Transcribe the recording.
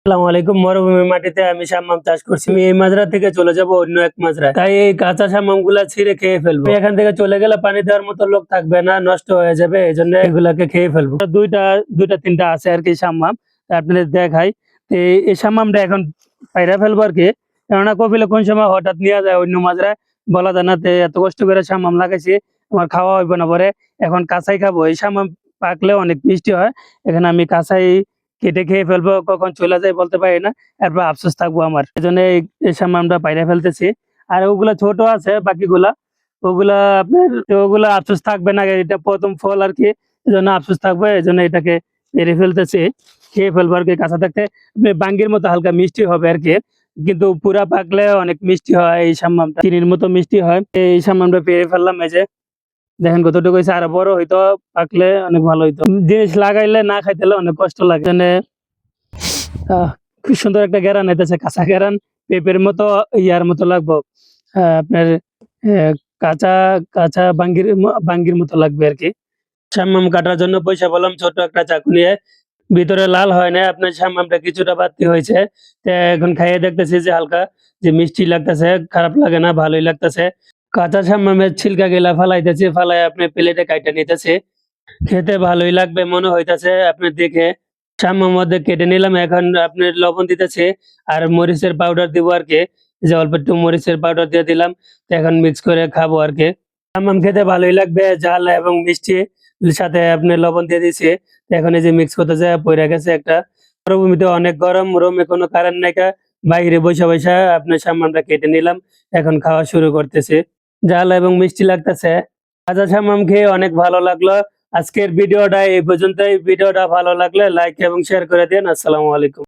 আসসালামু আলাইকুম। মরুভূমির মাটিতে আমি শাম্মাম চাষ করছি। আমি এই মাজরা থেকে চলে যাব অন্য এক মাজরায়, তাই এই কাঁচা শাম্মাম গুলা ছিঁড়ে খেয়ে ফেলবো। আমি এখান থেকে চলে গেলে পানি দেওয়ার মতো লোক থাকবে না, নষ্ট হয়ে যাবে, এই জন্য এগুলাকে খেয়ে ফেলবো। দুইটা দুইটা তিনটা আছে আর কি শাম্মাম, আপনাদের দেখাই। তো এই শাম্মামটা এখন পাইরা ফেলবো আর কি, কেননা কপিলে কোন সময় হঠাৎ নিয়ে যায় অন্য মাজরায়, বলা যায় না। এত কষ্ট করে শাম্মাম লাগাইছি, আমার খাওয়া হইব না, পরে এখন কাঁচাই খাবো। এই শাম্মাম পাকলে অনেক মিষ্টি হয়, এখানে আমি কাঁচাই কেটে খেয়ে ফেলবো, কখন চলে যায় বলতে পারি না, এরপর আফসোস থাকবো আমার। এই জন্য এই সামনে আমরা পাইরা ফেলতেছি। আর ওগুলা ছোট আছে বাকিগুলা, ওগুলা আপনার ওগুলা আফসোস থাকবে না, এটা প্রথম ফল আর কি, এই জন্য আফসোস থাকবে, এই জন্য এটাকে পেরে ফেলতেছি, খেয়ে ফেলবো আর কি। কাঁচা থাকতে বাঙ্গির মতো হালকা মিষ্টি হবে আর কি, কিন্তু পুরা পাকলে অনেক মিষ্টি হয়। এই সাম্মামটা চিনির মতো মিষ্টি হয়। এই সাম্মামটা পেরে ফেললাম, এই যে দেখেন কতটুকু হয়েছে, আরো বড় হইতো, পাকলে অনেক ভালো হইতো। জিনিস লাগাইলে না খাইতে অনেক কষ্ট লাগে। খুব সুন্দর একটা ঘেরান হইতেছে, কাঁচা ঘেরান, পেঁপের মতো ইয়ার মতো লাগবো, আপনার কাঁচা কাঁচা বাঙ্গির মতো লাগবে আর কি। শাম্মাম কাটার জন্য পয়সা বললাম ছোট একটা চাকু নিয়ে, ভিতরে লাল হয় না, আপনার শাম্মামটা কিছুটা বাড়তি হয়েছে। এখন খাইয়ে দেখতেছি যে হালকা যে মিষ্টি লাগতেছে, খারাপ লাগে না, ভালোই লাগতেছে। কাঁচা শাম্মামের ছিলকা গেলা ফালাইতেছে, ফালাই আপনি প্লেটে কাইটা নিতেছে, খেতে ভালোই লাগবে মনে হইতাছে আপনার দেখে। শাম্মার মধ্যে কেটে নিলাম, এখন আপনার লবণ দিতেছে আর মরিচের পাউডার দিব আর কি, যে অল্প একটু মরিচের পাউডার দিয়ে দিলাম। তো এখন মিক্স করে খাবো আর কি। শাম্মাম খেতে ভালোই লাগবে, ঝাল এবং মিষ্টি, সাথে আপনি লবণ দিয়ে দিছে। তো এখন এই যে মিক্স করতেছে, পড়ে গেছে একটা। মরুভূমিতে অনেক গরম, রুমে কোনো কারেন্ট নাই, বাইরে বসে বসে আপনার শাম্মামটা কেটে নিলাম, এখন খাওয়া শুরু করতেছে। ঝাল এবং মিষ্টি লাগতেছে। কাঁচা শাম্মাম খেয়ে অনেক ভালো লাগলো। আজকের ভিডিওটা এই পর্যন্তই। ভিডিওটা ভালো লাগলে লাইক এবং শেয়ার করে দিন। আসসালামু আলাইকুম।